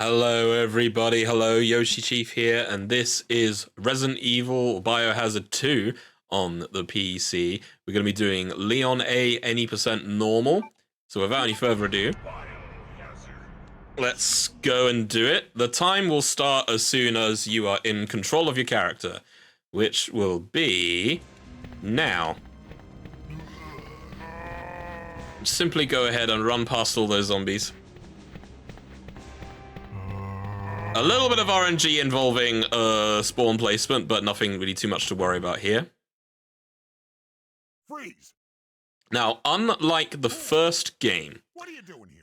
Hello, everybody. Hello, Yoshi Chief here, and this is Resident Evil Biohazard 2 on the PC. We're going to be doing Leon A any percent normal. So without any further ado, let's go and do it. The time will start as soon as you are in control of your character, which will be now. Simply go ahead and run past all those zombies. A little bit of RNG involving spawn placement, but nothing really too much to worry about here. Freeze. Now, unlike the first game, What are you doing here?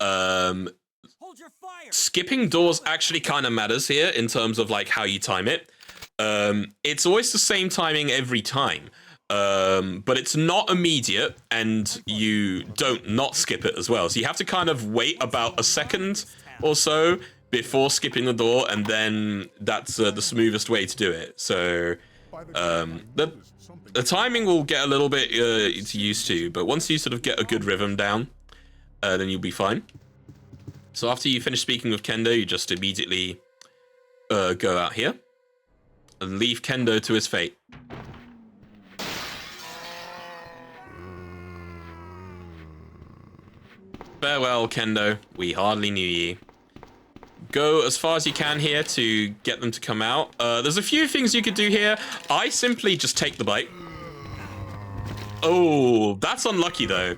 Hold your fire. skipping doors actually kind of matters here in terms of like how you time it. It's always the same timing every time, but it's not immediate, and you don't not skip it as well. So you have to kind of wait about a second or so before skipping the door, and then that's the smoothest way to do it. So the timing will get a little bit used to, but once you sort of get a good rhythm down, then you'll be fine. So after you finish speaking with Kendo, you just immediately go out here and leave Kendo to his fate. Farewell, Kendo. We hardly knew ye. Go as far as you can here to get them to come out. There's a few things you could do here. I simply just take the bite. Oh, that's unlucky though.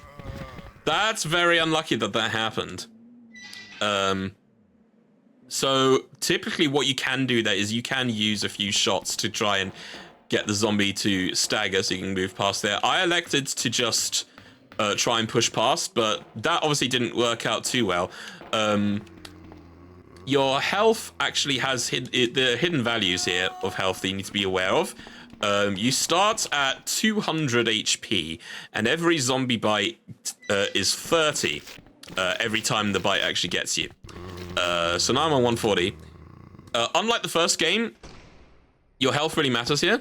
That's very unlucky that that happened. So typically what you can do there is you can use a few shots to try and get the zombie to stagger so you can move past there. I elected to just try and push past, but that obviously didn't work out too well. Your health actually has the hidden values here of health that you need to be aware of. You start at 200 HP, and every zombie bite is 30 every time the bite actually gets you. So now I'm on 140. Unlike the first game, your health really matters here.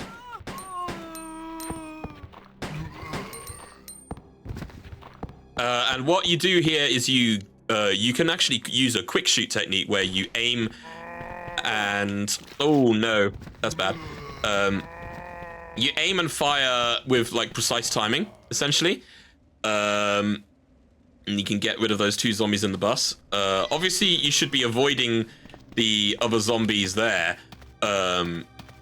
And what you do here is you can actually use a quick shoot technique where you aim and... Oh, no. That's bad. You aim and fire with, like, precise timing, essentially. And you can get rid of those two zombies in the bus. Obviously, you should be avoiding the other zombies there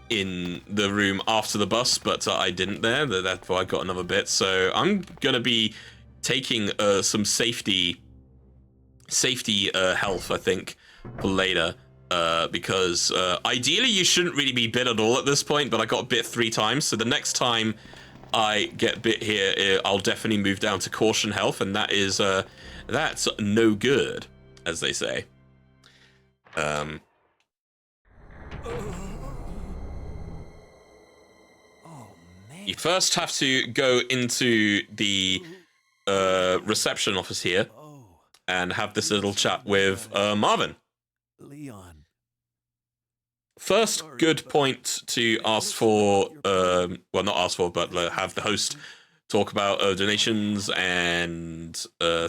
in the room after the bus, but I didn't there. Therefore, I got another bit. So I'm going to be taking some safety health, I think, for later, because ideally you shouldn't really be bit at all at this point, but I got bit 3 times, so the next time I get bit here, I'll definitely move down to caution health, and that is that's no good, as they say. Oh, man. You first have to go into the reception office here Oh, and have this little chat with Marvin. Leon. First good point to ask for, well, not ask for, but have the host talk about donations and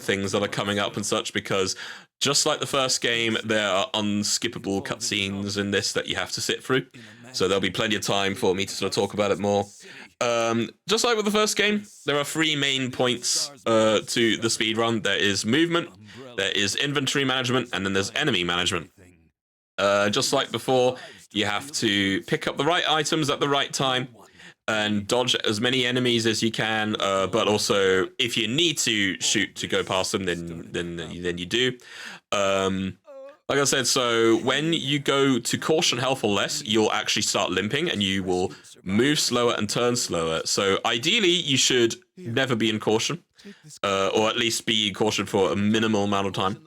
things that are coming up and such, because just like the first game, there are unskippable cutscenes in this that you have to sit through. So there'll be plenty of time for me to sort of talk about it more. Just like with the first game, there are 3 main points to the speedrun. There is movement, there is inventory management, and then there's enemy management. Just like before, you have to pick up the right items at the right time and dodge as many enemies as you can, but also if you need to shoot to go past them, then you do. Like I said, so when you go to caution health or less, you'll actually start limping and you will move slower and turn slower. So ideally, you should never be in caution, or at least be in caution for a minimal amount of time.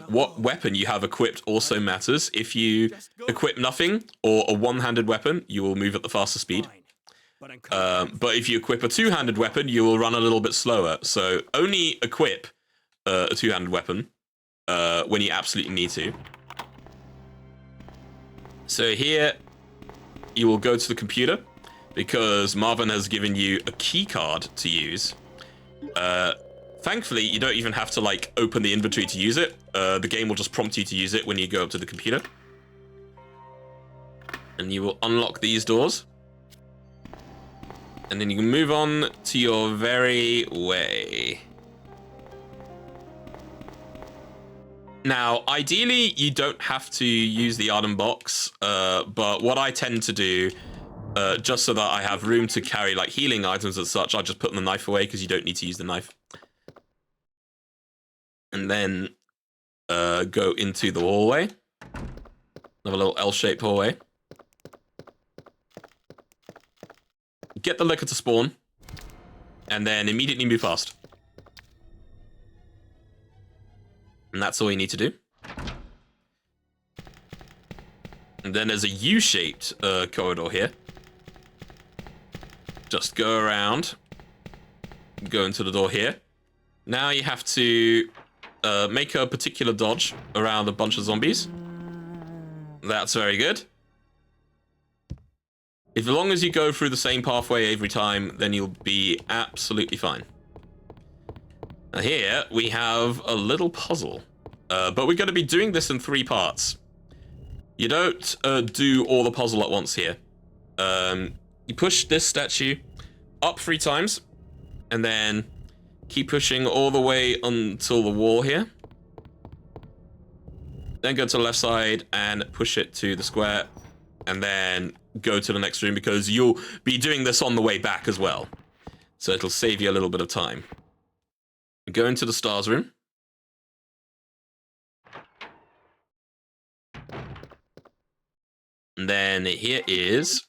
What weapon you have equipped also matters. If you equip nothing or a one-handed weapon, you will move at the faster speed. But if you equip a two-handed weapon, you will run a little bit slower. So only equip a two-handed weapon when you absolutely need to. So here, you will go to the computer because Marvin has given you a key card to use. Thankfully, you don't even have to like open the inventory to use it. The game will just prompt you to use it when you go up to the computer. And you will unlock these doors. And then you can move on to your very way. Now, ideally, you don't have to use the item box, but what I tend to do, just so that I have room to carry like healing items and such, I just put the knife away because you don't need to use the knife. And then go into the hallway. Another little L-shaped hallway. Get the liquor to spawn. And then immediately move fast. And that's all you need to do. And then there's a U-shaped corridor here. Just go around. Go into the door here. Now you have to make a particular dodge around a bunch of zombies. That's very good. As long as you go through the same pathway every time, then you'll be absolutely fine. Now here we have a little puzzle, but we're going to be doing this in 3 parts. You don't do all the puzzle at once here. You push this statue up 3 times, and then keep pushing all the way until the wall here. Then go to the left side and push it to the square, and then go to the next room because you'll be doing this on the way back as well. So it'll save you a little bit of time. Go into the stars room. And then here is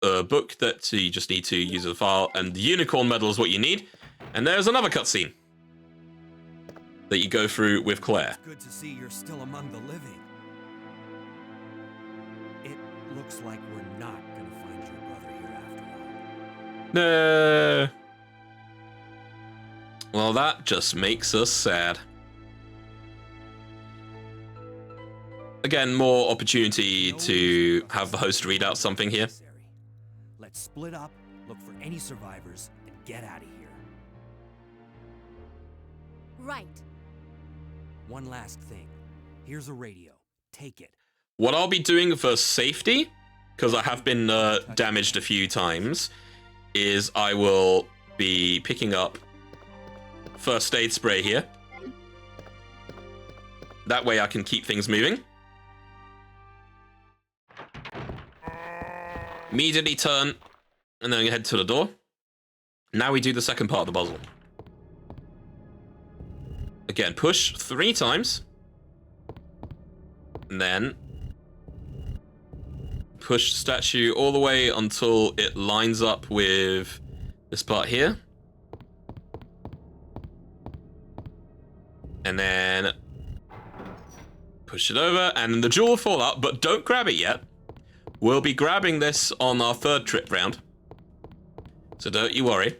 a book that you just need to use as a file, and the unicorn medal is what you need. And there's another cutscene that you go through with Claire. It's good to see you're still among the living. It looks like we're not gonna find your brother here after all. No. Well, that just makes us sad. Again, more opportunity to have the host read out something here. Let's split up, look for any survivors, and get out of here. Right. One last thing. Here's a radio. Take it. What I'll be doing for safety, because I have been damaged a few times, is I will be picking up first aid spray here. That way I can keep things moving. Immediately turn, and then head to the door. Now we do the second part of the puzzle. Again, push 3 times. And then push the statue all the way until it lines up with this part here. And then push it over, and the jewel will fall out, but don't grab it yet. We'll be grabbing this on our 3rd trip round. So don't you worry.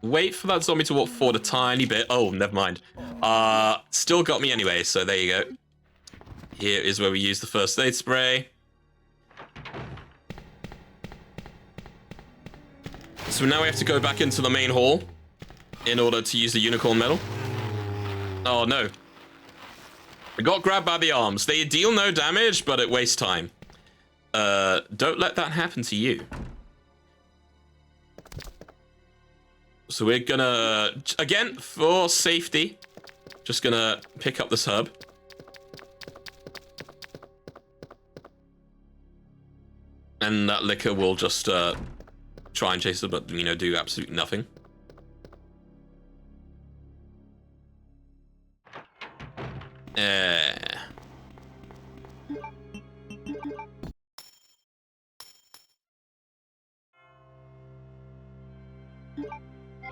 Wait for that zombie to walk forward a tiny bit. Oh, never mind. Still got me anyway, so there you go. Here is where we use the first aid spray. So now we have to go back into the main hall in order to use the unicorn medal. Oh no. I got grabbed by the arms. They deal no damage, but it wastes time. Don't let that happen to you. So we're gonna, again, for safety, just gonna pick up this herb. And that liquor will just try and chase it, but, you know, do absolutely nothing.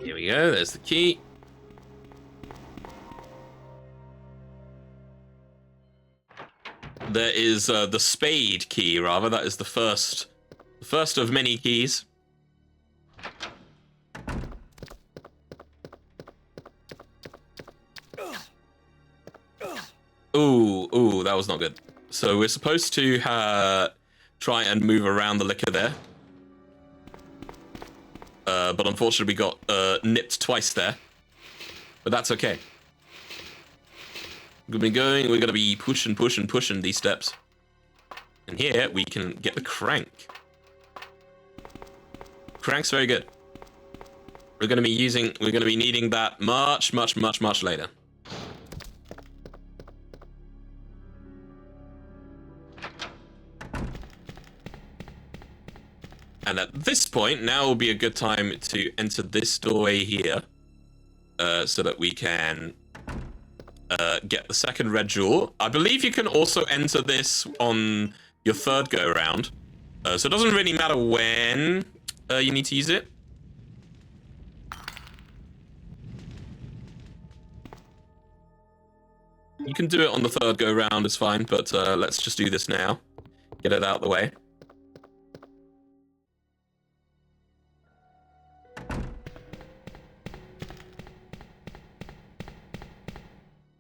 Here we go, there's the key. There is the spade key, rather. That is the first of many keys. Ooh, that was not good. So we're supposed to try and move around the liquor there. But unfortunately we got nipped twice there. But that's okay. We've been going, we're going to be pushing these steps. And here we can get the crank. Crank's very good. We're going to be needing that much later. And at this point, now will be a good time to enter this doorway here, so that we can get the second red jewel. I believe you can also enter this on your third go around, so it doesn't really matter when you need to use it. You can do it on the third go round, it's fine, but let's just do this now. Get it out of the way.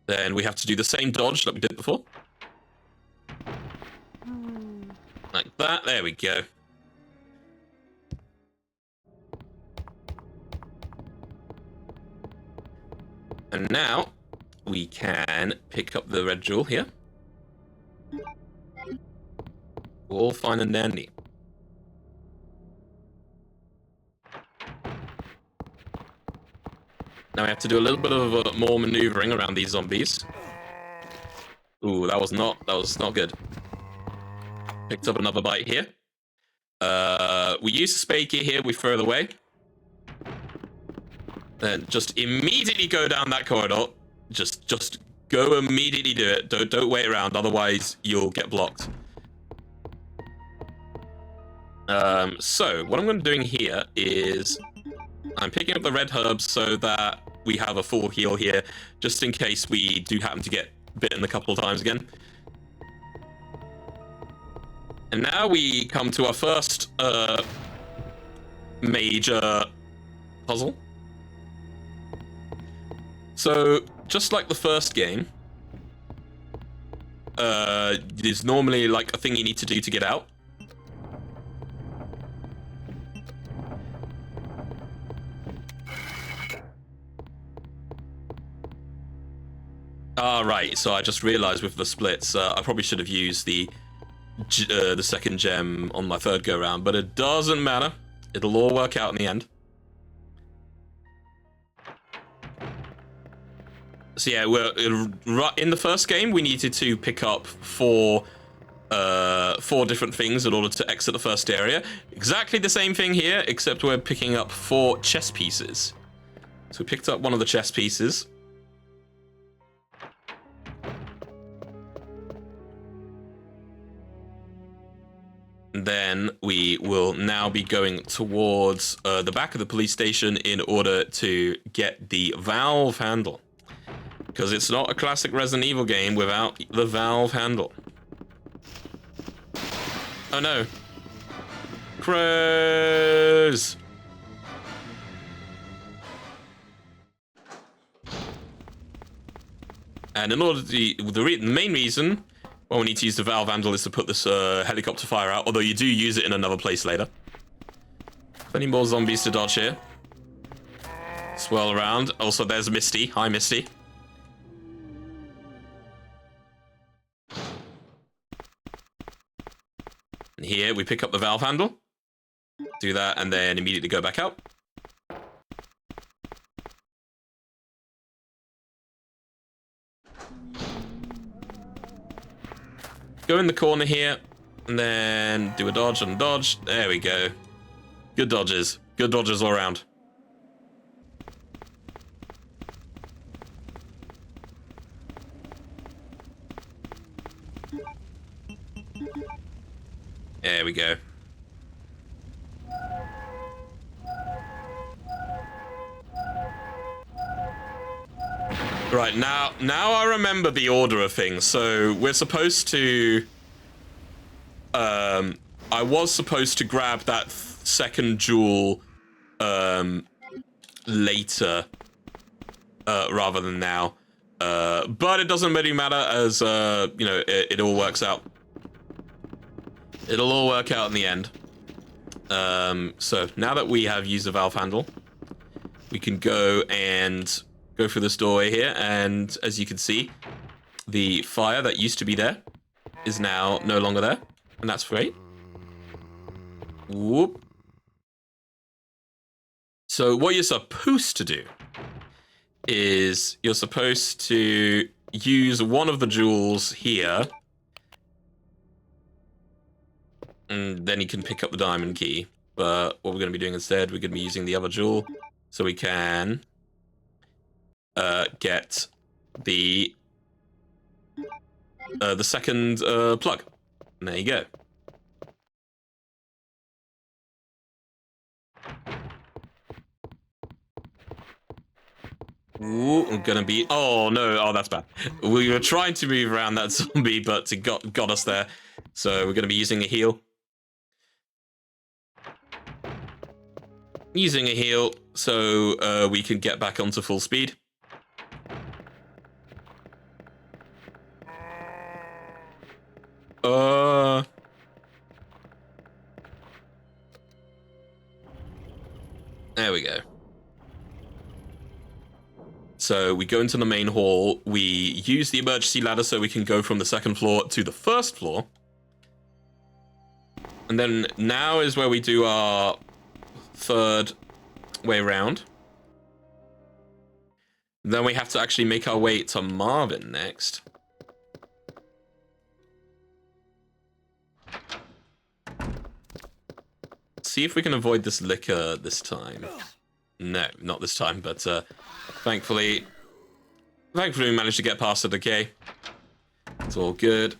Then we have to do the same dodge that we did before. Like that, there we go. And now we can pick up the red jewel here. All fine and dandy. Now we have to do a little bit of more maneuvering around these zombies. Ooh, that was not good. Picked up another bite here. We use the spade key here, we throw it away. Then just immediately go down that corridor. Just go immediately do it. Don't wait around, otherwise you'll get blocked. So what I'm going to be doing here is I'm picking up the red herbs so that we have a full heal here, just in case we do happen to get bitten a couple of times again. And now we come to our first major puzzle. So, just like the first game, there's normally like a thing you need to do to get out. Right, so I just realized with the splits, I probably should have used the second gem on my third go round, but it doesn't matter. It'll all work out in the end. So yeah, in the first game, we needed to pick up four different things in order to exit the first area. Exactly the same thing here, except we're picking up 4 chess pieces. So we picked up one of the chess pieces. Then we will now be going towards the back of the police station in order to get the valve handle. Because it's not a classic Resident Evil game without the valve handle. Oh no. Crows! And in order to... the main reason why we need to use the valve handle is to put this helicopter fire out, although you do use it in another place later. Plenty more zombies to dodge here. Swirl around. Also, there's Misty. Hi, Misty. And here, we pick up the valve handle. Do that, and then immediately go back out. Go in the corner here, and then do a dodge and dodge. There we go. Good dodges. Good dodges all around. There we go. Right, now I remember the order of things. So we're supposed to... I was supposed to grab that second jewel later rather than now. But it doesn't really matter as, you know, it all works out. It'll all work out in the end. So now that we have used the valve handle, we can go through this doorway here, and as you can see, the fire that used to be there is now no longer there, and that's great. Whoop. So what you're supposed to do is you're supposed to use one of the jewels here, and then you can pick up the diamond key. But what we're going to be doing instead, we're going to be using the other jewel so we can get the second plug. And there you go. Ooh, I'm gonna be. Oh no! Oh, that's bad. We were trying to move around that zombie, but it got us there. So we're gonna be using a heal. Using a heal so we can get back onto full speed. There we go. So we go into the main hall. We use the emergency ladder so we can go from the second floor to the first floor. And then now is where we do our third way around. Then we have to actually make our way to Marvin next. See if we can avoid this liquor this time. No, not this time, but thankfully we managed to get past it, okay? It's all good.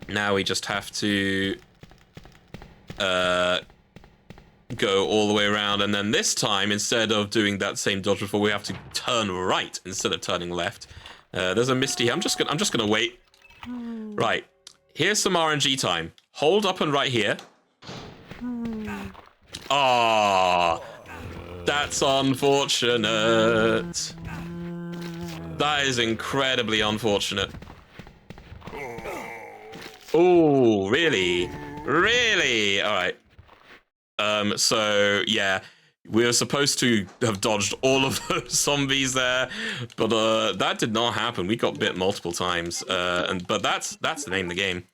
Now we just have to go all the way around, and then this time, instead of doing that same dodge before, we have to turn right instead of turning left. There's a Misty here. I'm just gonna wait. Right. Here's some RNG time. Hold up and right here. Ah, that's unfortunate. That is incredibly unfortunate. Oh, really? Really? All right. So yeah, we were supposed to have dodged all of those zombies there, but that did not happen. We got bit multiple times, but that's the name of the game.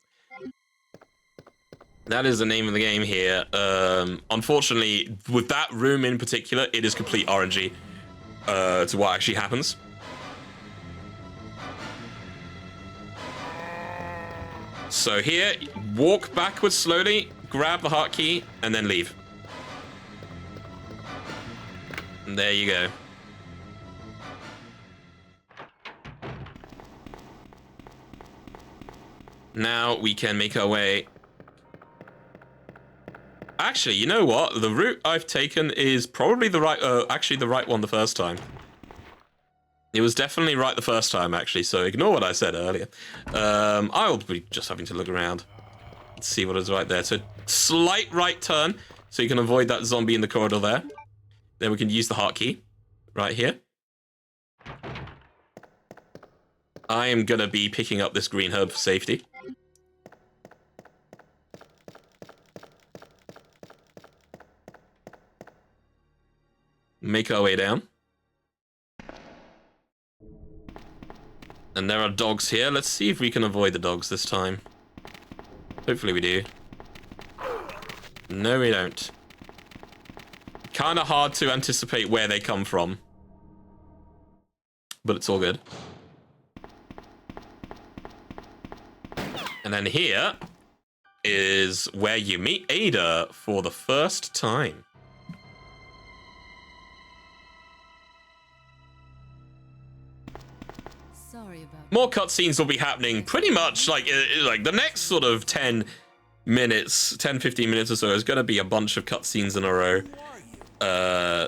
That is the name of the game here. Unfortunately, with that room in particular, it is complete RNG to what actually happens. So here, walk backwards slowly, grab the heart key, and then leave. And there you go. Now we can make our way. Actually, you know what? The route I've taken is probably the right, actually the right one the first time. It was definitely right the first time, actually, so ignore what I said earlier. I'll be just having to look around. Let's see what is right there. So, slight right turn, so you can avoid that zombie in the corridor there. Then we can use the heart key, right here. I am gonna be picking up this green herb for safety. Make our way down. And there are dogs here. Let's see if we can avoid the dogs this time. Hopefully we do. No, we don't. Kind of hard to anticipate where they come from. But it's all good. And then here is where you meet Ada for the first time. More cutscenes will be happening pretty much like the next sort of 10 minutes, 10, 15 minutes or so is going to be a bunch of cutscenes in a row.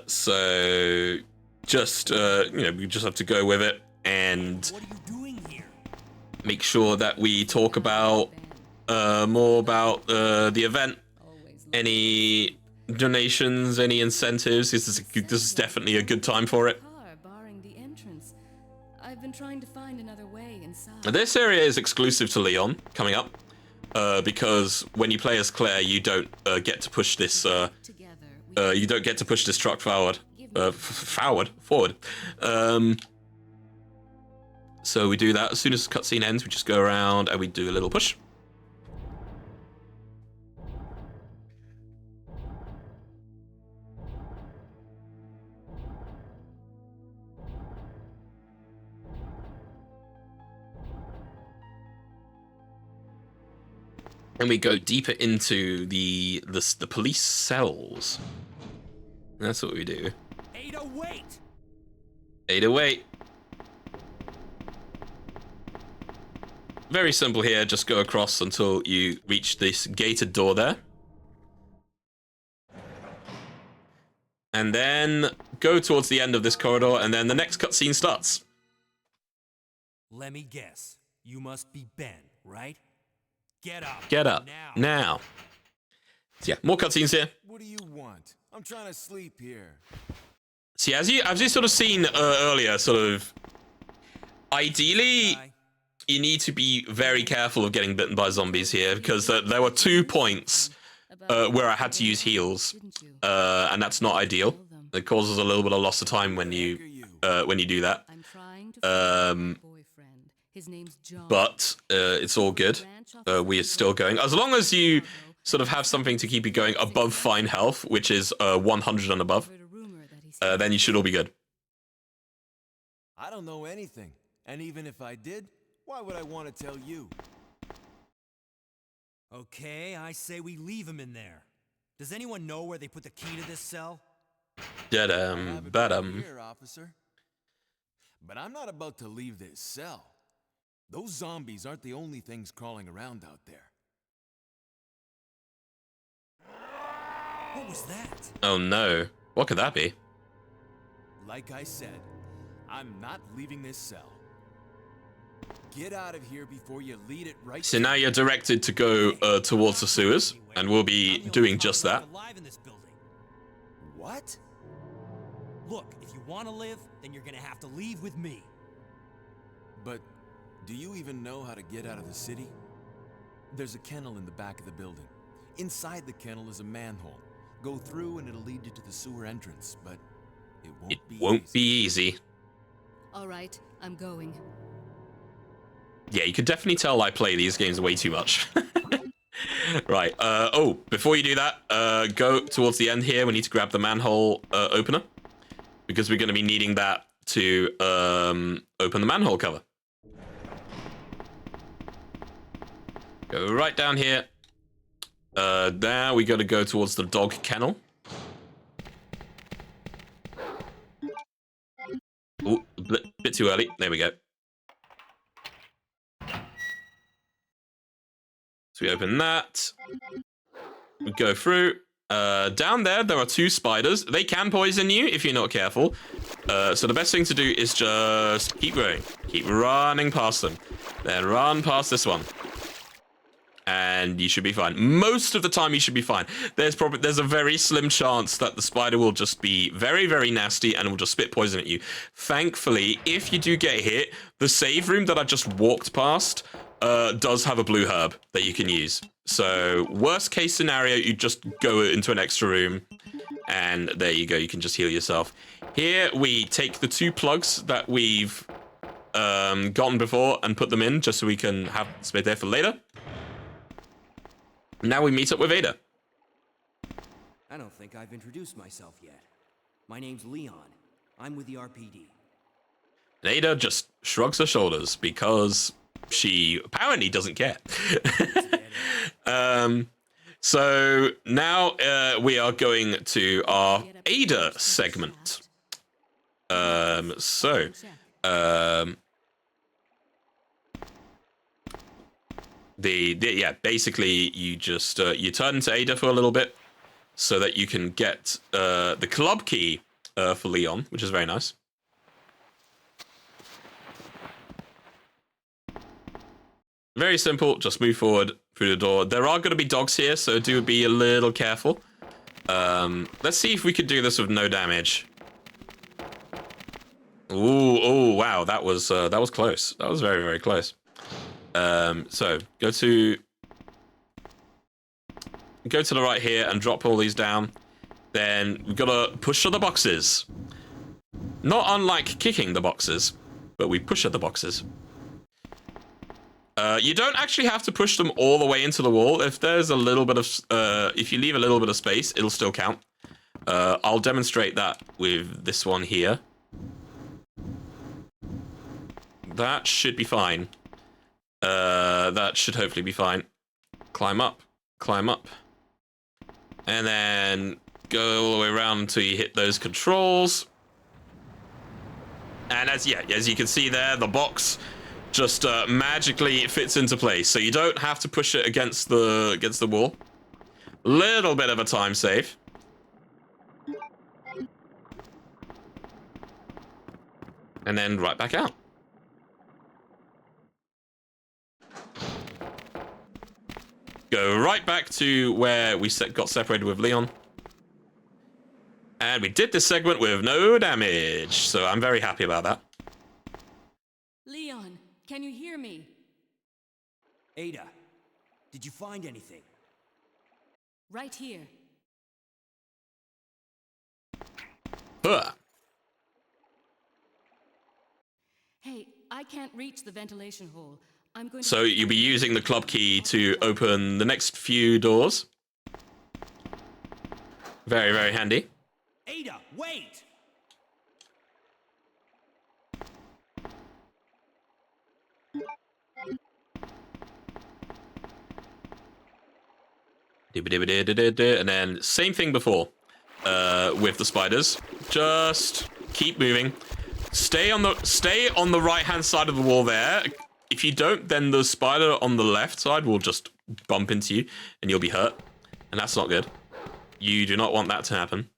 So just, we just have to go with it and make sure that we talk about more about the event, any donations, any incentives. This is definitely a good time for it. I've been trying to find another way inside. This area is exclusive to Leon, coming up. because when you play as Claire, you don't get to push this. You don't get to push this truck forward. Forward. So we do that as soon as the cutscene ends. We just go around and we do a little push. And we go deeper into the police cells. That's what we do. Ada, wait! Ada, wait. Very simple here. Just go across until you reach this gated door there. And then go towards the end of this corridor, and then the next cutscene starts. Let me guess. You must be Ben, right? Get up. Get up. Now. So yeah, more cutscenes here. What do you want? I'm trying to sleep here. See, as you sort of seen earlier, sort of, ideally, you need to be very careful of getting bitten by zombies here, because there were 2 points where I had to use heals, and that's not ideal. It causes a little bit of loss of time when you do that. But it's all good. We are still going. As long as you sort of have something to keep you going above fine health, which is 100 and above, then you should all be good. I don't know anything. And even if I did, why would I want to tell you? Okay, I say we leave him in there. Does anyone know where they put the key to this cell? Here, officer. But I'm not about to leave this cell. Those zombies aren't the only things crawling around out there. What was that? Oh no. What could that be? Like I said, I'm not leaving this cell. Get out of here before you lead it right. So now you're directed to go towards the sewers, and we'll be doing just that. What? Look, if you want to live, then you're gonna have to leave with me. But do you even know how to get out of the city? There's a kennel in the back of the building. Inside the kennel is a manhole. Go through and it'll lead you to the sewer entrance, but it won't be easy. All right, I'm going. Yeah, you could definitely tell I play these games way too much. Right. Oh, before you do that, go towards the end here. We need to grab the manhole opener, because we're going to be needing that to open the manhole cover. Go right down here. There, we got to go towards the dog kennel. Ooh, a bit too early. There we go. So we open that. We go through. Down there are 2 spiders. They can poison you if you're not careful. So the best thing to do is just keep going. Keep running past them. Then run past this one. And you should be fine. Most of the time you should be fine. There's a very slim chance that the spider will just be very, very nasty and will just spit poison at you. Thankfully, if you do get hit, the save room that I just walked past does have a blue herb that you can use. So worst case scenario, you just go into an extra room and there you go. You can just heal yourself. Here we take the 2 plugs that we've gotten before and put them in just so we can have space there for later. Now we meet up with Ada. I don't think I've introduced myself yet. My name's Leon. I'm with the RPD. And Ada just shrugs her shoulders because she apparently doesn't care. So now we are going to our Ada segment. Basically you just you turn into Ada for a little bit so that you can get the club key for Leon, which is very nice. Very simple, just move forward through the door. There are going to be dogs here, so do be a little careful. Let's see if we could do this with no damage. Ooh, oh wow, that was close. That was very, very close. So go to go to the right here and drop all these down. Then we've got to push to the boxes. Not unlike kicking the boxes, but we push at the boxes. You don't actually have to push them all the way into the wall. If there's a little bit of, if you leave a little bit of space, it'll still count. I'll demonstrate that with this one here. That should be fine. That should hopefully be fine. Climb up, and then go all the way around until you hit those controls. And as you can see there, the box just magically fits into place, so you don't have to push it against the wall. Little bit of a time save. And then right back out. Go right back to where we got separated with Leon. And we did this segment with no damage, so I'm very happy about that. Leon, can you hear me? Ada, did you find anything? Right here. Huh. Hey, I can't reach the ventilation hole. I'm going to... So you'll be using the club key to open the next few doors. Very, very handy. Ada, wait! And then same thing before with the spiders. Just keep moving. Stay on the right-hand side of the wall there. If you don't, then the spider on the left side will just bump into you and you'll be hurt. And that's not good. You do not want that to happen.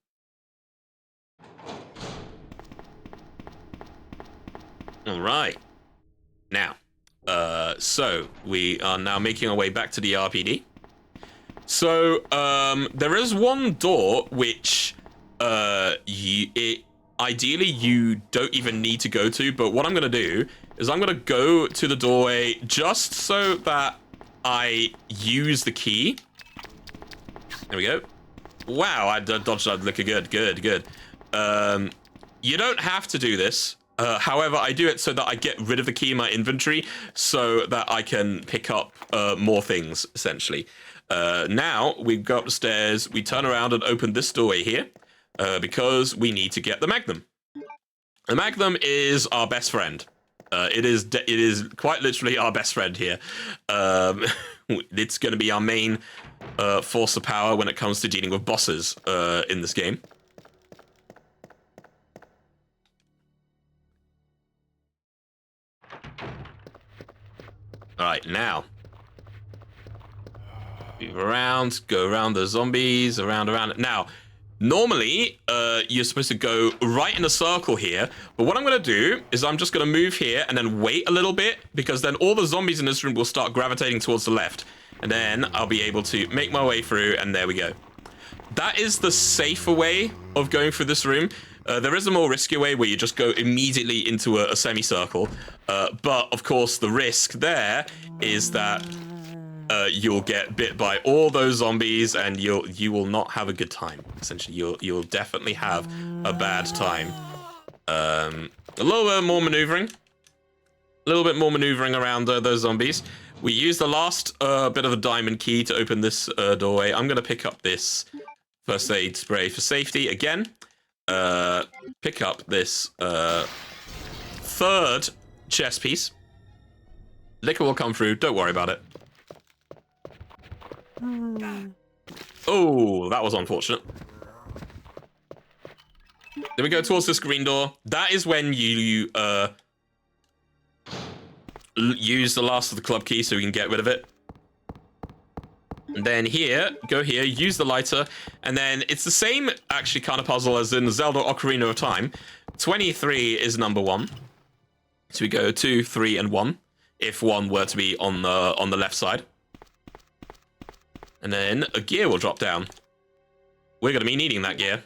All right. Now, so we are now making our way back to the RPD. So, there is one door which, ideally you don't even need to go to, but what I'm going to do is I'm going to go to the doorway just so that I use the key. There we go. Wow, I dodged that looking good. You don't have to do this. However, I do it so that I get rid of the key in my inventory so that I can pick up more things, essentially. Now, we go up the stairs, we turn around and open this doorway here because we need to get the Magnum. The Magnum is our best friend. It is quite literally our best friend here. It's going to be our main force of power when it comes to dealing with bosses in this game. All right, now move around, go around the zombies, around. Now, normally, you're supposed to go right in a circle here, but what I'm going to do is I'm just going to move here and then wait a little bit, because then all the zombies in this room will start gravitating towards the left, and then I'll be able to make my way through, and there we go. That is the safer way of going through this room. There is a more riskier way where you just go immediately into a semicircle, but of course the risk there is that you'll get bit by all those zombies, and you will not have a good time. Essentially, you'll definitely have a bad time. A little bit more maneuvering, around those zombies. We use the last bit of a diamond key to open this doorway. I'm gonna pick up this first aid spray for safety again. Pick up this third chest piece. Liquor will come through. Don't worry about it. Oh, that was unfortunate. Then we go towards this green door. That is when you use the last of the club key so we can get rid of it. And then here, go here, use the lighter, and then it's the same actually kind of puzzle as in Zelda Ocarina of Time. 23 is number 1. So we go 2, 3, and 1, if 1 were to be on the left side. And then a gear will drop down. We're going to be needing that gear.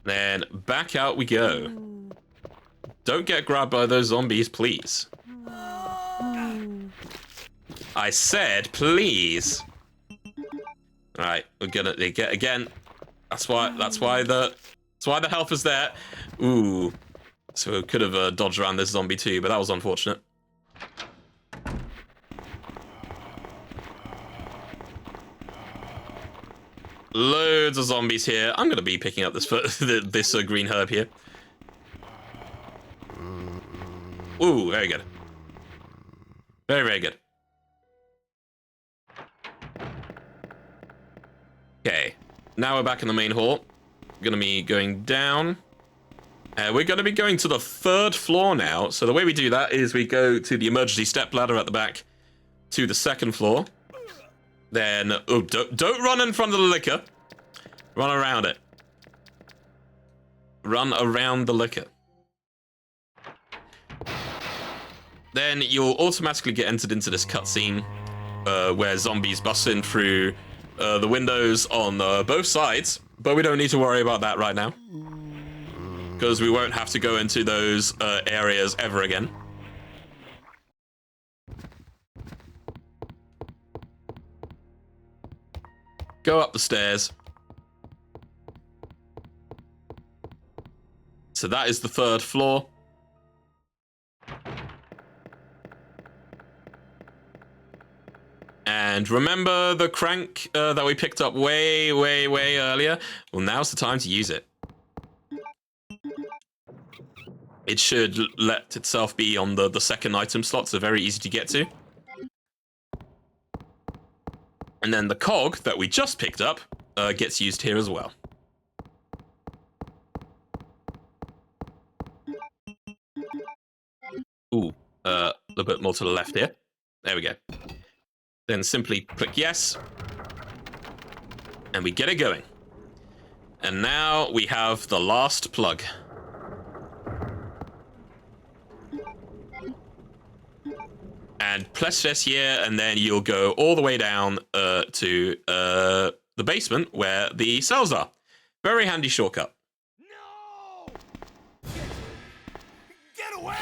Then back out we go. Don't get grabbed by those zombies, please. I said, please. All right, we're gonna get again. That's why the health is there. Ooh, so we could have dodged around this zombie too, but that was unfortunate. Loads of zombies here. I'm gonna be picking up this green herb here. Ooh, very good. Very, very good. Okay, now we're back in the main hall. We're gonna be going down. We're gonna be going to the 3rd floor now. So the way we do that is we go to the emergency step ladder at the back to the 2nd floor. Then, oh, don't run in front of the liquor. Run around it. Run around the liquor. Then you'll automatically get entered into this cutscene where zombies bust in through the windows on both sides. But we don't need to worry about that right now, because we won't have to go into those areas ever again. Go up the stairs. So that is the 3rd floor. And remember the crank that we picked up way earlier? Well, now's the time to use it. It should let itself be on the 2nd item slot, so very easy to get to. And then the cog that we just picked up gets used here as well. Ooh, a little bit more to the left here. There we go. Then simply click yes. And we get it going. And now we have the last plug. And press this here, and then you'll go all the way down to the basement where the cells are. Very handy shortcut. No! Get away!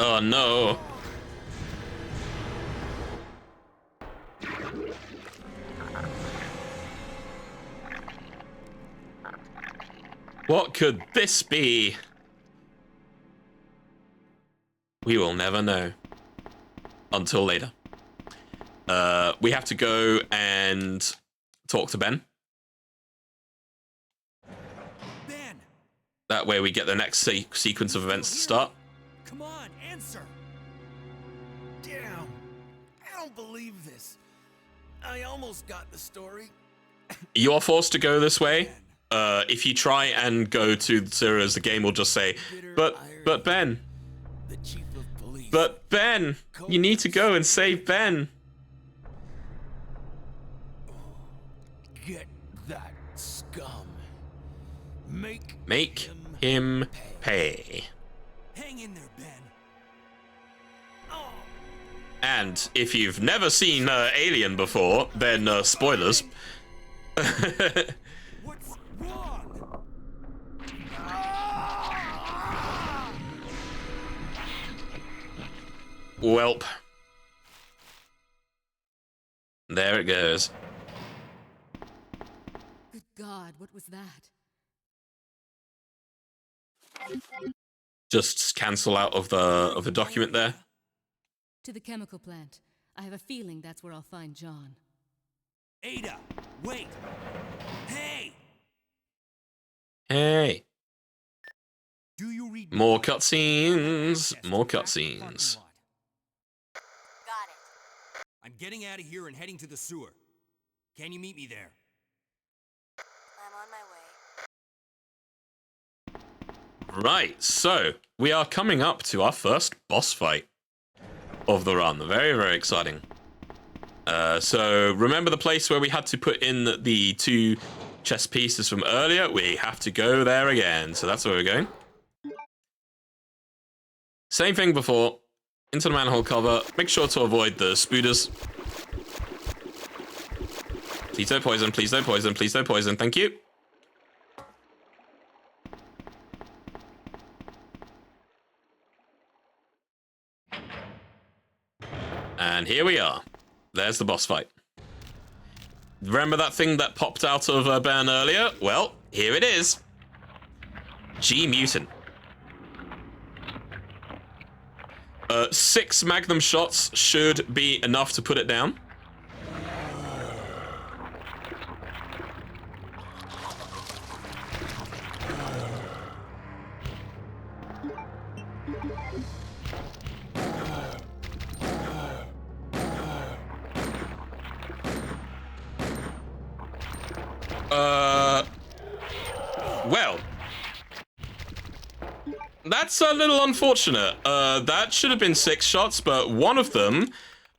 Oh no. What could this be? We will never know. Until later. We have to go and talk to Ben. Ben! That way we get the next sequence of events to start. Come on, answer! Damn! I don't believe this. I almost got the story. You are forced to go this way. If you try and go to Zero's, the game will just say, but Ben, The chief of police. but Ben, you need to go and save Ben. Get that scum. Make him pay. Hang in there, Ben. And if you've never seen Alien before, then spoilers. What's wrong? Welp. There it goes. Good God, what was that? Just cancel out of the document there. To the chemical plant. I have a feeling that's where I'll find John. Ada, wait! Hey! Hey. Do you read More cutscenes. More cutscenes. Got it. I'm getting out of here and heading to the sewer. Can you meet me there? I'm on my way. Right, so we are coming up to our first boss fight of the run. Very, very exciting. So remember the place where we had to put in the 2 chess pieces from earlier? We have to go there again. So that's where we're going. Same thing before. Into the manhole cover. Make sure to avoid the spooders. Please don't poison, please don't poison, please don't poison. Thank you. And here we are. There's the boss fight. Remember that thing that popped out of Ben earlier? Well, here it is. G-Mutant. 6 magnum shots should be enough to put it down. Well, that's a little unfortunate. That should have been 6 shots, but one of them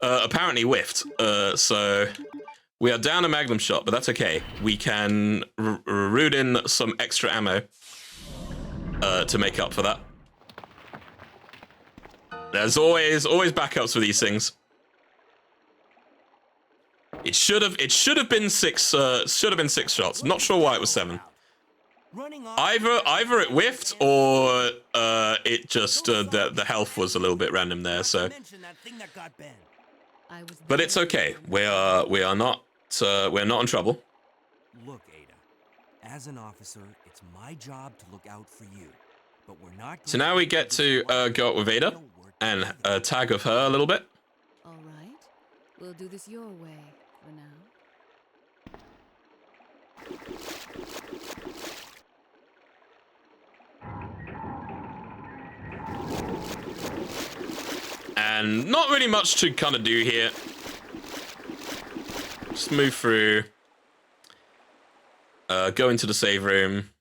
apparently whiffed. So we are down a magnum shot, but that's okay. We can root in some extra ammo to make up for that. There's always backups for these things. It should have been 6 shots. Not sure why it was 7. Either it whiffed or it just the health was a little bit random there. So, but it's okay. We are not in trouble. Look, Ada, as an officer, it's my job to look out for you. But we're not. So now we get to go up with Ada and tag of her a little bit. All right. We'll do this your way for now. And not really much to kind of do here. Just move through. Go into the save room.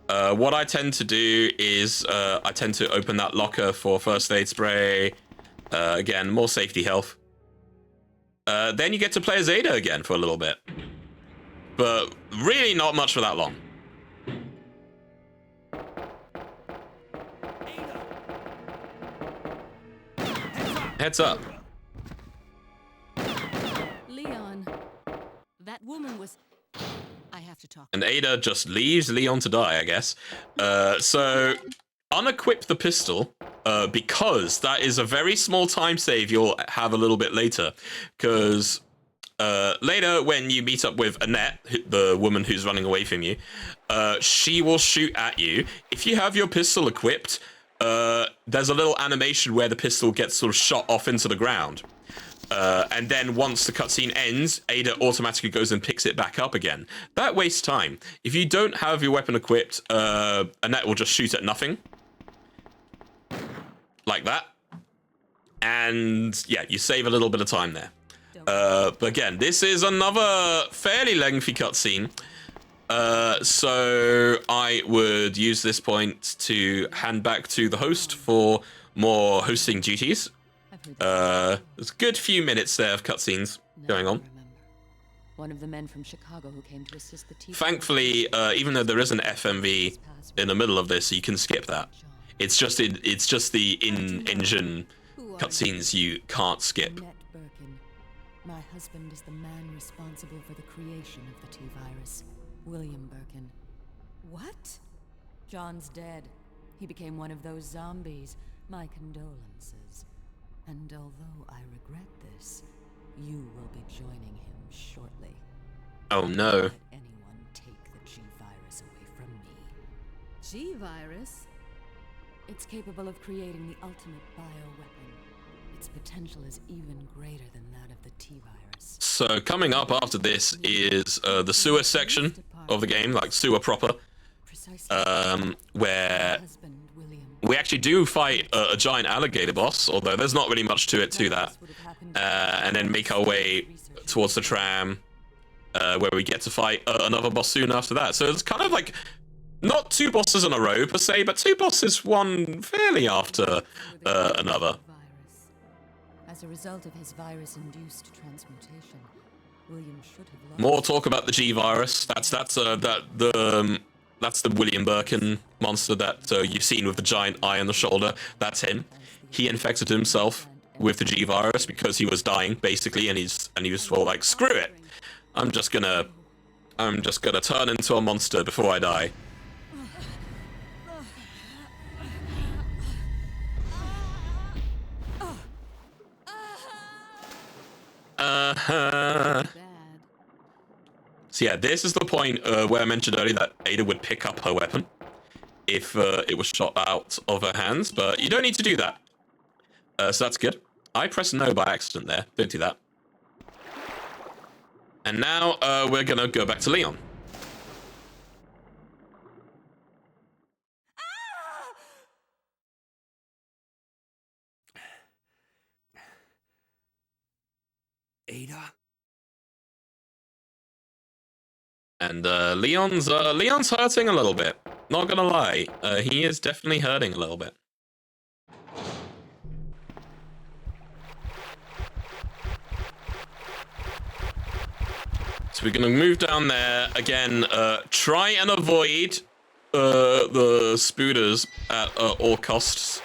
What I tend to do is I tend to open that locker for first aid spray. Again, more safety health. Then you get to play as Ada again for a little bit. But really not much for that long. Heads up. Leon, that woman was... I have to talk. And Ada just leaves Leon to die, I guess. So unequip the pistol because that is a very small time save you'll have a little bit later. Because later when you meet up with Annette, the woman who's running away from you, she will shoot at you. If you have your pistol equipped, there's a little animation where the pistol gets sort of shot off into the ground. And then once the cutscene ends, Ada automatically goes and picks it back up again. That wastes time. If you don't have your weapon equipped, Annette will just shoot at nothing. Like that. And yeah, you save a little bit of time there. But again, this is another fairly lengthy cutscene. So I would use this point to hand back to the host for more hosting duties. There's a good few minutes there of cutscenes going on. One of the men from Chicago who came to assist the team. Thankfully, even though there is an FMV in the middle of this, you can skip that. It's just the in-engine cutscenes you can't skip. Annette Birkin. My husband is the man responsible for the creation of the T-virus. William Birkin. What? John's dead. He became one of those zombies. My condolences. And although I regret this, you will be joining him shortly. Oh no. Let anyone take the G-virus away from me. G-virus? It's capable of creating the ultimate bioweapon. Its potential is even greater than that of the T-virus. So coming up after this is the sewer section of the game, like sewer proper, where we actually do fight a giant alligator boss, although there's not really much to it to that, and then make our way towards the tram, where we get to fight another boss soon after that. So it's kind of like not 2 bosses in a row per se, but 2 bosses one fairly after another. As a result of his virus-induced transmutation, William should have lost. More talk about the G-virus. That's the William Birkin monster that you've seen with the giant eye on the shoulder. That's him. He infected himself with the G-virus because he was dying basically, and he was all like, screw it. I'm just gonna turn into a monster before I die. Bad. So yeah, this is the point where I mentioned earlier that Ada would pick up her weapon if it was shot out of her hands, but you don't need to do that. So that's good. I pressed no by accident there. Don't do that. And now we're gonna go back to Leon. Ada? And Leon's hurting a little bit. Not gonna lie, he is definitely hurting a little bit. So we're gonna move down there again. Try and avoid the spooters at all costs,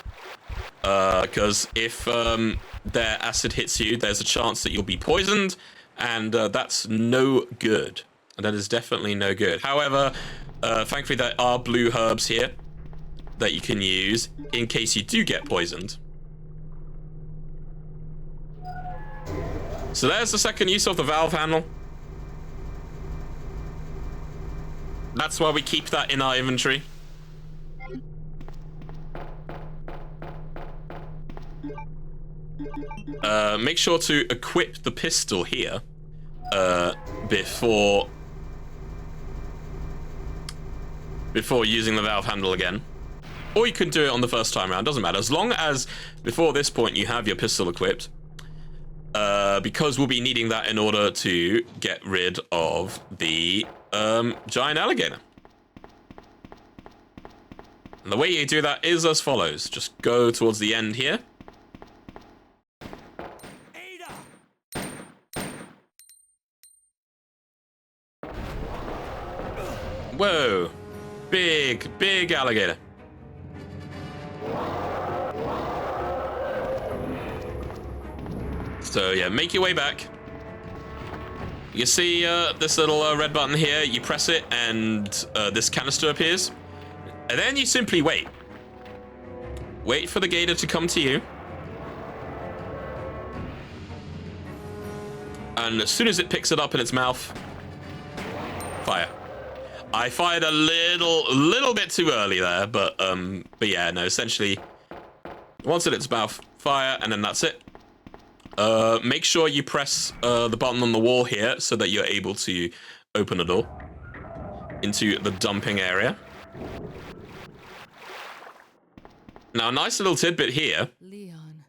because if their acid hits you, there's a chance that you'll be poisoned, and that's no good. That is definitely no good. However, thankfully there are blue herbs here that you can use in case you do get poisoned. So there's the second use of the valve handle. That's why we keep that in our inventory. Make sure to equip the pistol here before using the valve handle again. Or you can do it on the first time around, doesn't matter. As long as before this point you have your pistol equipped, because we'll be needing that in order to get rid of the giant alligator. And the way you do that is as follows. Just go towards the end here. Ada! Whoa. Big alligator. So yeah, make your way back. You see this little red button here, you press it and this canister appears. And then you simply wait. Wait for the gator to come to you. And as soon as it picks it up in its mouth, fire. I fired a little bit too early there, but yeah, no, essentially, once in its mouth, fire, and then that's it. Make sure you press the button on the wall here so that you're able to open a door into the dumping area. Now, a nice little tidbit here. Leon.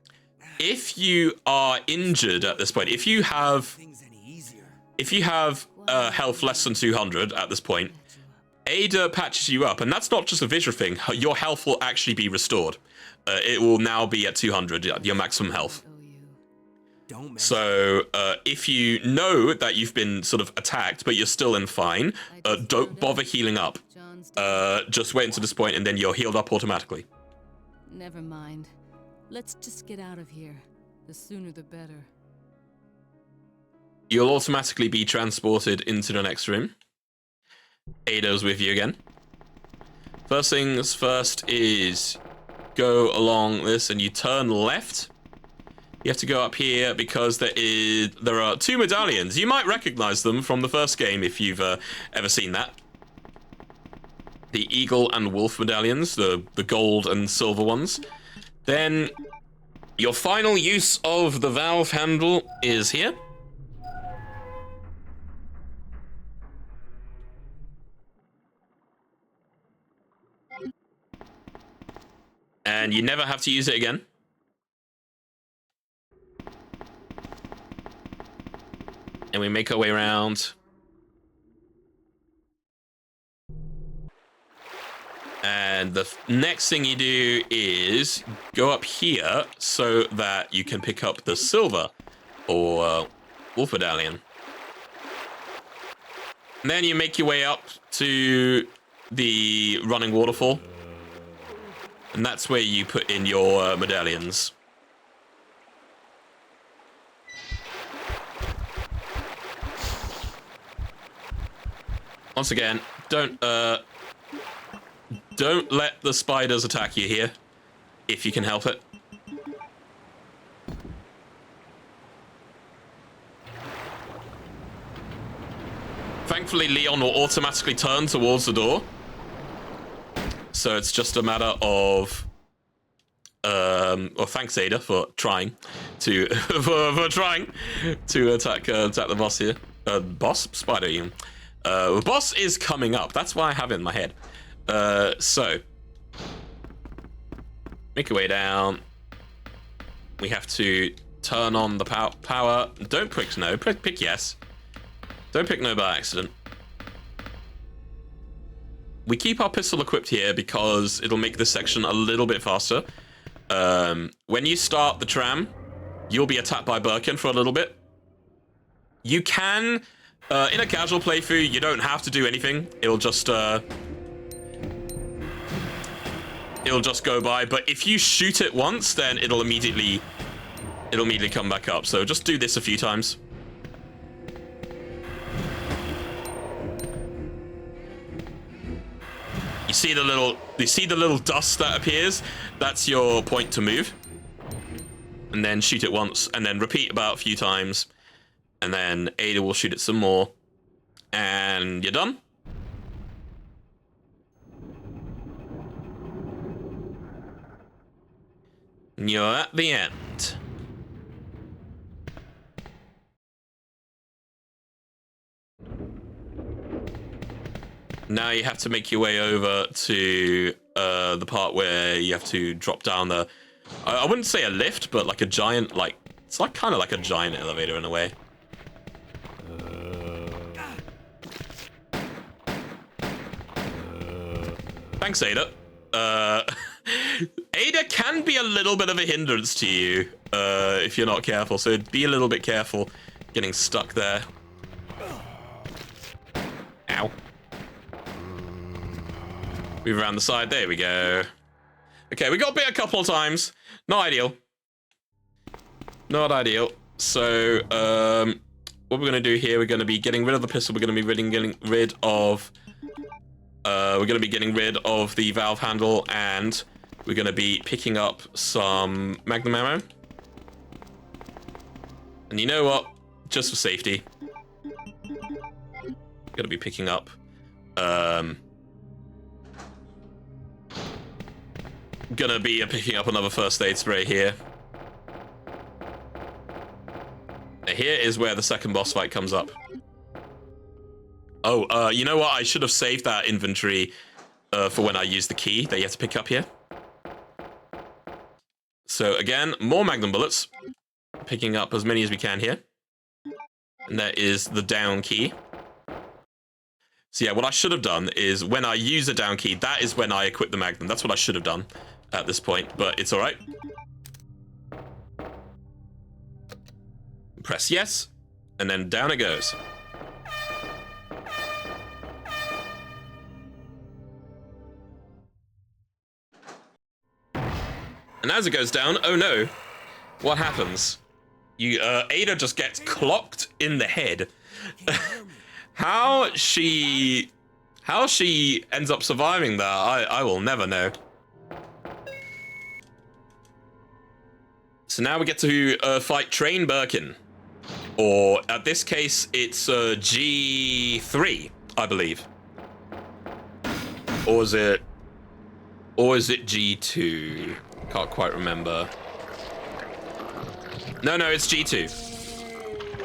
If you are injured at this point, if you have health less than 200 at this point, Ada patches you up, and that's not just a visual thing. Your health will actually be restored. It will now be at 200, your maximum health. So if you know that you've been sort of attacked, but you're still in fine, don't bother healing up. Just wait until this point, and then you're healed up automatically. Never mind. Let's just get out of here. The sooner the better. You'll automatically be transported into the next room. Ada's with you again. First things first is go along this and you turn left. You have to go up here because there are two medallions. You might recognize them from the first game if you've ever seen that. The eagle and wolf medallions, the gold and silver ones. Then your final use of the valve handle is here. And you never have to use it again. And we make our way around. And the next thing you do is go up here so that you can pick up the silver or wolf medallion. And then you make your way up to the running waterfall. And that's where you put in your medallions. Once again, don't let the spiders attack you here, if you can help it. thankfully Leon will automatically turn towards the door. So it's just a matter of... well, thanks Ada for trying to for trying to attack the boss here. Boss? Spider Ian. The boss is coming up. That's why I have it in my head. So make your way down. We have to turn on the power. Don't pick no. Pick yes. Don't pick no by accident. We keep our pistol equipped here because it'll make this section a little bit faster. When you start the tram, you'll be attacked by Birkin for a little bit. You can, in a casual playthrough, you don't have to do anything. It'll just go by. But if you shoot it once, then it'll immediately come back up. So just do this a few times. You see the little dust that appears? That's your point to move. And then shoot it once, and then repeat about a few times. And then Ada will shoot it some more. And you're done. And you're at the end. Now you have to make your way over to the part where you have to drop down the... I wouldn't say a lift, but like a giant, like... It's like kind of like a giant elevator in a way. Thanks, Ada. Ada can be a little bit of a hindrance to you if you're not careful, so be a little bit careful getting stuck there. Ow. Move around the side. There we go. Okay, we got bit a couple of times. Not ideal. Not ideal. So, what we're going to do here, we're going to be getting rid of the pistol. We're going to be getting rid of... we're going to be getting rid of the valve handle, and we're going to be picking up some Magnum ammo. And you know what? Just for safety, going to be picking up... Gonna be picking up another first aid spray here. Here is where the second boss fight comes up. Oh, you know what? I should have saved that inventory for when I use the key that you have to pick up here. So again, more Magnum bullets. Picking up as many as we can here. And that is the down key. So yeah, what I should have done is when I use the down key, that is when I equip the Magnum. That's what I should have done at this point, but it's all right. Press yes, and then down it goes. And as it goes down, oh no, what happens? Ada just gets clocked in the head. How she ends up surviving that, I will never know. So now we get to fight Train Birkin. Or, at this case, it's G3, I believe. Or is it G2? Can't quite remember. No, it's G2.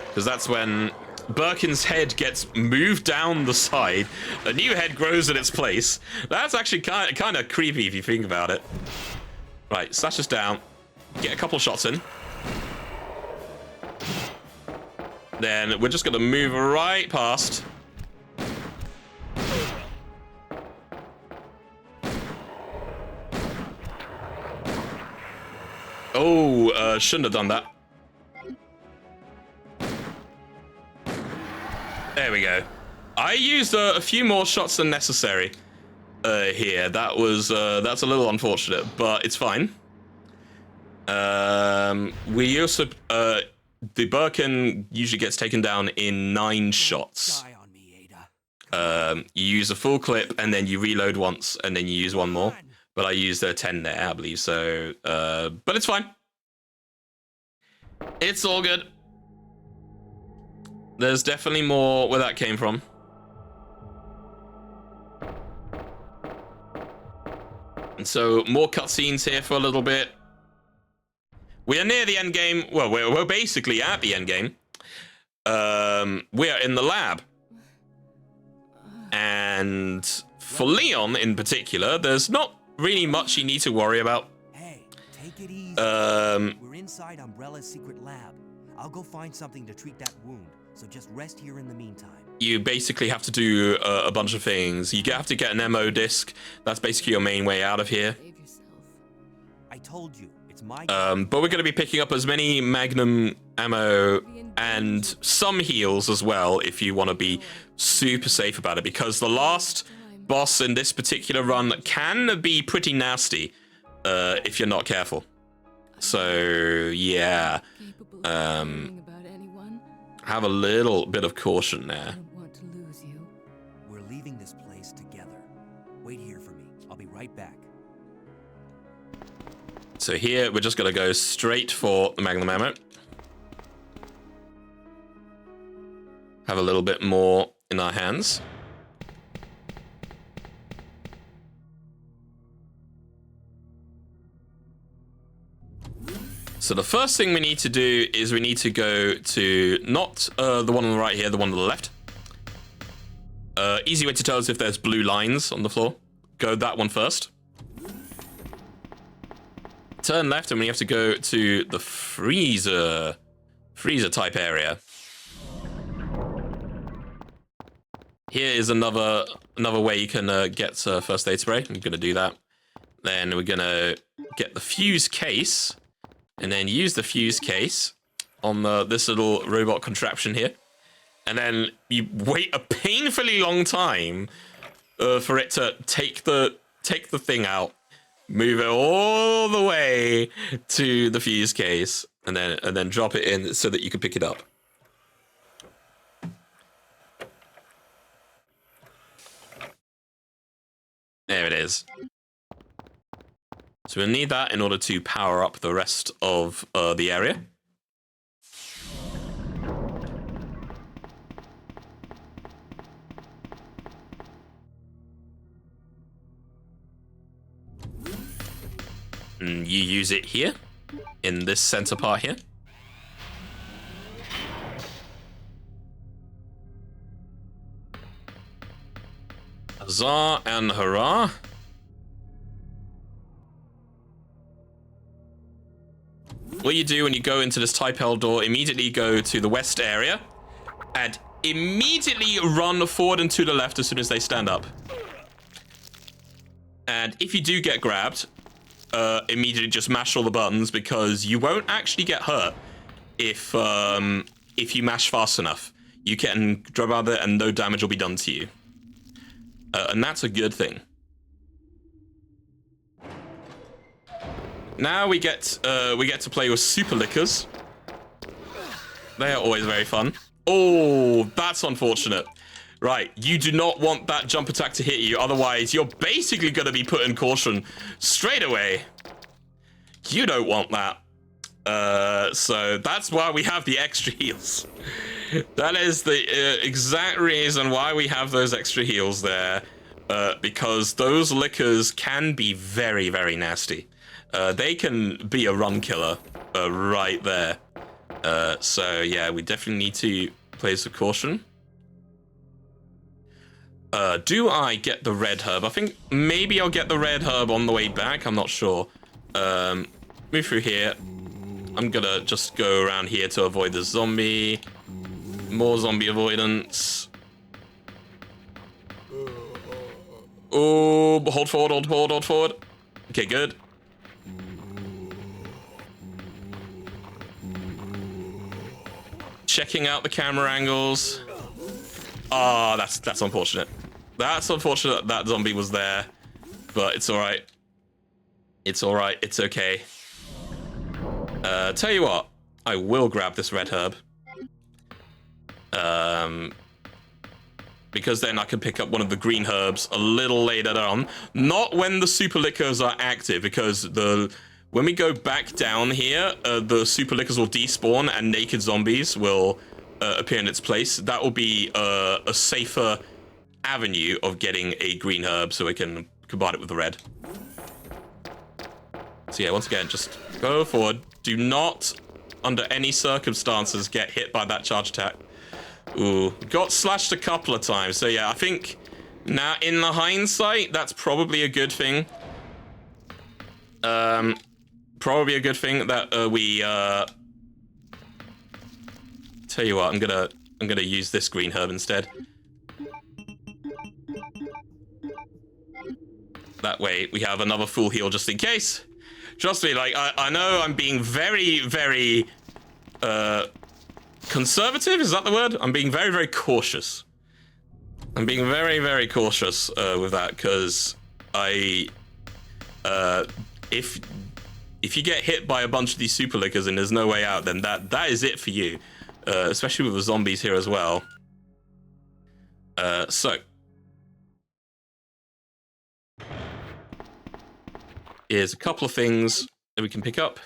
Because that's when Birkin's head gets moved down the side. A new head grows in its place. That's actually kind of creepy if you think about it. Right, slash us down. Get a couple shots in. Then we're just going to move right past. Oh, shouldn't have done that. There we go. I used a few more shots than necessary here. That's a little unfortunate, but it's fine. We also the Birkin usually gets taken down in 9 shots. Die on me, Ada. You use a full clip and then you reload once and then you use one more. But I used a 10 there, I believe. So, but it's fine. It's all good. There's definitely more where that came from. So more cutscenes here for a little bit. We are near the end game. Well, we're basically at the end game. We are in the lab. And for Leon in particular, there's not really much you need to worry about. Hey, take it easy. We're inside Umbrella's secret lab. I'll go find something to treat that wound, so just rest here in the meantime. You basically have to do a bunch of things. You have to get an MO disc. That's basically your main way out of here. Save yourself. I told you, it's my But we're going to be picking up as many Magnum ammo and some heals as well if you want to be super safe about it, because the last boss in this particular run can be pretty nasty if you're not careful. So, yeah. Capable of caring about anyone. Have a little bit of caution I there. don't want to lose you. We're leaving this place together. Wait here for me. I'll be right back. So here, we're just going to go straight for the Magnum ammo. Have a little bit more in our hands. So the first thing we need to do is we need to go to not the one on the right here, the one on the left. Easy way to tell us if there's blue lines on the floor. Go that one first. Turn left and we have to go to the freezer type area. Here is another way you can get first aid spray. I'm gonna do that. Then we're gonna get the fuse case, and then use the fuse case on this little robot contraption here. And then you wait a painfully long time for it to take the thing out, move it all the way to the fuse case, and then drop it in so that you can pick it up. There it is. So we'll need that in order to power up the rest of the area. And you use it here, in this center part here. Huzzah and hurrah. What you do when you go into this Type L door, immediately go to the west area and immediately run forward and to the left as soon as they stand up. And if you do get grabbed, immediately just mash all the buttons, because you won't actually get hurt if you mash fast enough. You can grab out of it and no damage will be done to you. And that's a good thing. Now we get to play with super lickers. They are always very fun. Oh, that's unfortunate. Right, you do not want that jump attack to hit you, otherwise you're basically going to be put in caution straight away. You don't want that. So that's why we have the extra heals. That is the exact reason why we have those extra heals there. Because those lickers can be very, very nasty. They can be a run killer right there. So yeah, we definitely need to place with caution. Do I get the red herb? I think maybe I'll get the red herb on the way back. I'm not sure. Move through here. I'm gonna just go around here to avoid the zombie. More zombie avoidance. Oh, hold forward, hold forward, hold forward. Okay, good. Checking out the camera angles. Ah, that's unfortunate. That's unfortunate that zombie was there, but it's all right. It's all right. It's okay. Tell you what, I will grab this red herb. Because then I can pick up one of the green herbs a little later on. Not when the super lickers are active, because when we go back down here, the super lickers will despawn and naked zombies will appear in its place. That will be a safer avenue of getting a green herb, so we can combine it with the red. So yeah, once again, just go forward. Do not, under any circumstances, get hit by that charge attack. Ooh, got slashed a couple of times. So yeah, I think now in the hindsight, that's probably a good thing. Probably a good thing that we tell you what, I'm gonna use this green herb instead. That way we have another full heal just in case. Trust me, like I know I'm being very, very conservative, is that the word? I'm being very, very cautious. I'm being very, very cautious with that, because if you get hit by a bunch of these super lickers and there's no way out, then that is it for you. Especially with the zombies here as well. So here's a couple of things that we can pick up.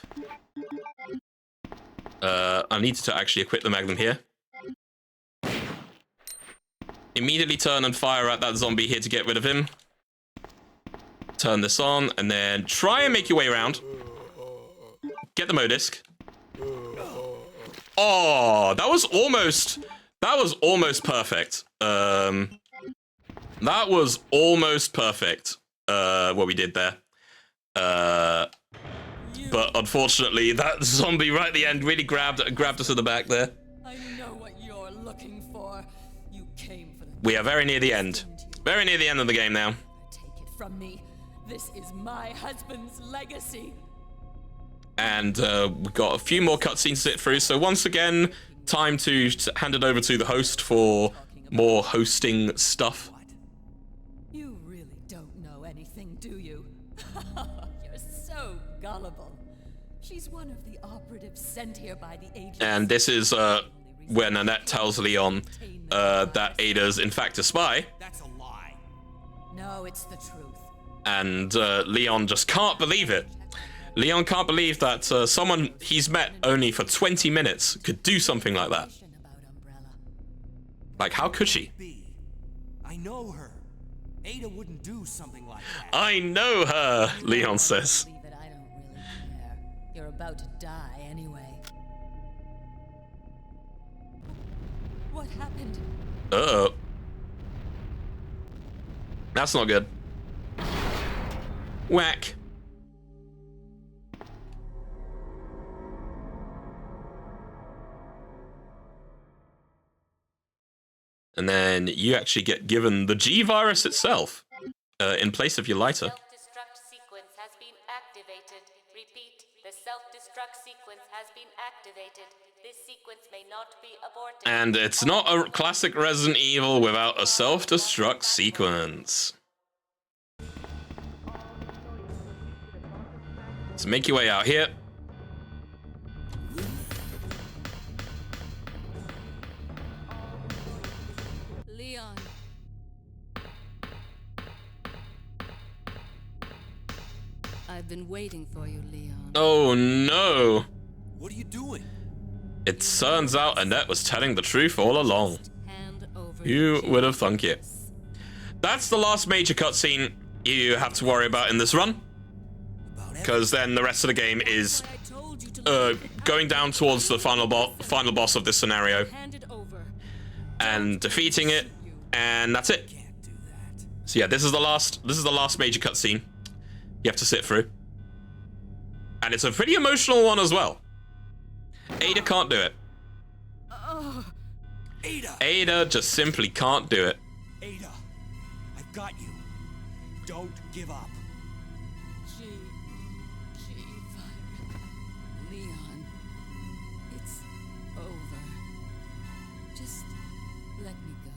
I need to actually equip the Magnum here. Immediately turn and fire at that zombie here to get rid of him. Turn this on, and then try and make your way around. Get the Modisc. Oh, that was almost perfect. That was almost perfect, what we did there. But unfortunately, that zombie right at the end really grabbed us in the back there. I know what you're looking for. You came for the... We are very near the end. Very near the end of the game now. Take it from me. This is my husband's legacy. And we've got a few more cutscenes to sit through. So once again, time to hand it over to the host for more hosting stuff. You really don't know anything, do you? You're so gullible. She's one of the operatives sent here by the agents. And this is when Annette tells Leon that Ada's in fact a spy. That's a lie. No, it's the truth. And Leon just can't believe it. Leon can't believe that someone he's met only for 20 minutes could do something like that. About Umbrella. Like, how could she? I know her. Ada wouldn't do something like that. I know her, Leon says. Believe it, I don't really care. You're about to die anyway. What happened? Uh-oh. That's not good. Whack. And then you actually get given the G virus itself in place of your lighter. Self-destruct sequence has been activated. Repeat, the self-destruct sequence has been activated. This sequence may not be aborted. And it's not a classic Resident Evil without a self-destruct sequence. So make your way out here. Leon. I've been waiting for you, Leon. Oh no! What are you doing? It turns out Annette was telling the truth all along. Hand over You the would have thunk it. That's the last major cutscene you have to worry about in this run. Because then the rest of the game is I told you to going down towards the final boss of this scenario hand it over. and defeating it, and that's it. Can't do that. So yeah, this is the last major cutscene you have to sit through, and it's a pretty emotional one as well. Ada can't do it. Ada! Ada just simply can't do it. Ada, I've got you. Don't give up. G. Leon. It's over. Just let me go.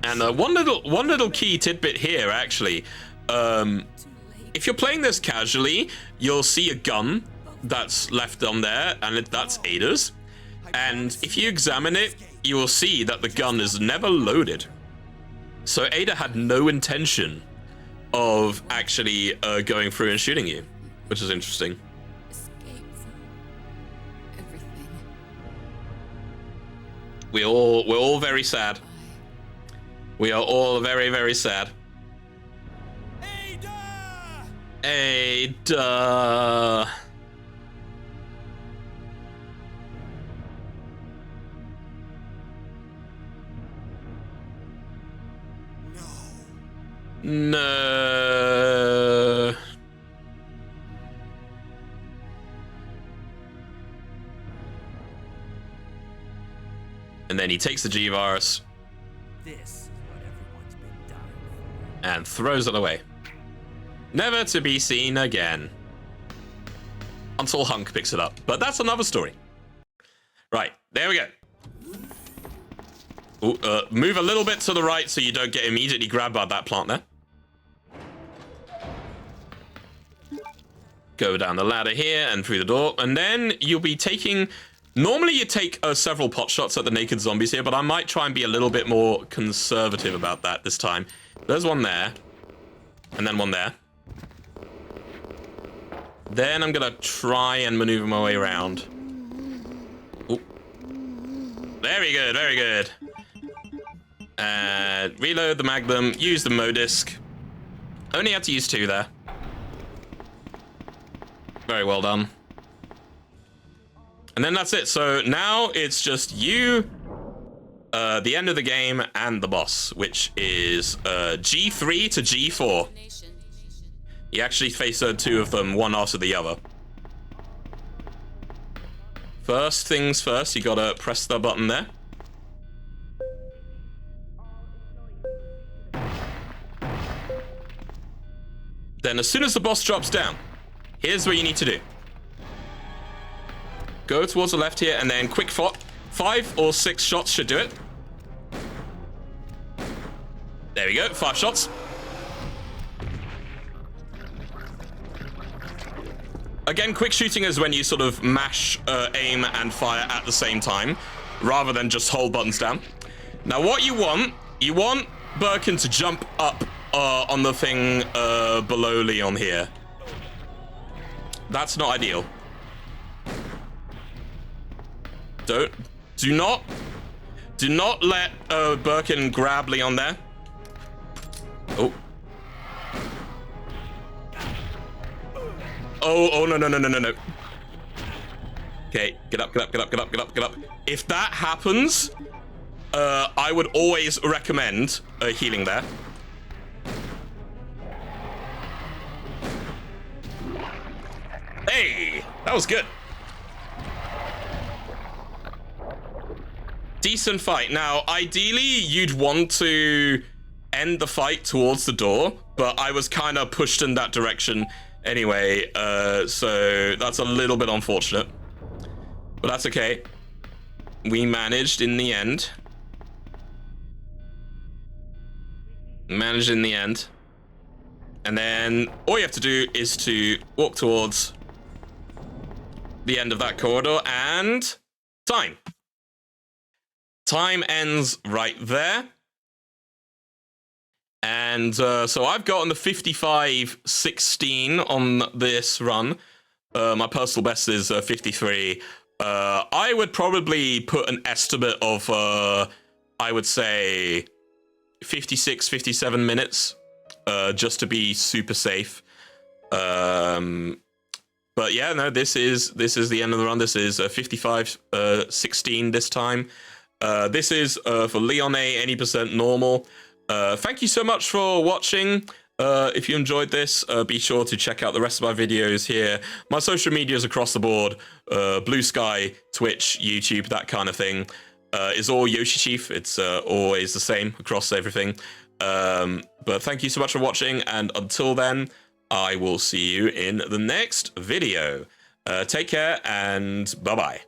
And one little key tidbit here, actually. If you're playing this casually, you'll see a gun that's left on there, and that's Ada's. And if you examine it, you will see that the gun is never loaded. So Ada had no intention of actually going through and shooting you, which is interesting. Escape from everything. We're all very sad. We are all very, very sad. Ada! Hey, duh. No. And then he takes the G-Virus This is what everyone's been dying for. and throws it away. Never to be seen again. Until Hunk picks it up. But that's another story. Right, there we go. Ooh, move a little bit to the right so you don't get immediately grabbed by that plant there. Go down the ladder here and through the door, and then you'll be taking... Normally you take several pot shots at the naked zombies here, but I might try and be a little bit more conservative about that this time. There's one there, and then one there. Then I'm gonna try and maneuver my way around. Ooh. Very good, very good. Reload the Magnum, use the Modisc. Only had to use 2 there. Very well done. And then that's it. So now it's just you, the end of the game, and the boss, which is G3 to G4. You actually face 2 of them, one after the other. First things first, you gotta press the button there. Then as soon as the boss drops down, here's what you need to do. Go towards the left here, and then quick 5 or 6 shots should do it. There we go, 5 shots. Again, quick shooting is when you sort of mash, aim, and fire at the same time, rather than just hold buttons down. Now what you want Birkin to jump up on the thing below Leon here. That's not ideal. Do not let Birkin grab Leon there. Oh. Oh, no. Okay, get up. If that happens, I would always recommend healing there. Hey, that was good. Decent fight. Now, ideally, you'd want to end the fight towards the door, but I was kind of pushed in that direction anyway, so that's a little bit unfortunate. But that's okay. We managed in the end. And then all you have to do is to walk towards the end of that corridor, and time. Time ends right there. And so I've gotten the 55-16 on this run. My personal best is 53. I would probably put an estimate of, I would say, 56, 57 minutes, just to be super safe. But yeah, no, this is the end of the run. This is 55-16 this time. This is for Leon A, any percent normal. Thank you so much for watching. If you enjoyed this, be sure to check out the rest of my videos here. My social medias across the board, Blue Sky, Twitch, YouTube, that kind of thing, is all Yoshi Chief. It's always the same across everything. But thank you so much for watching, and until then, I will see you in the next video. Take care, and bye-bye.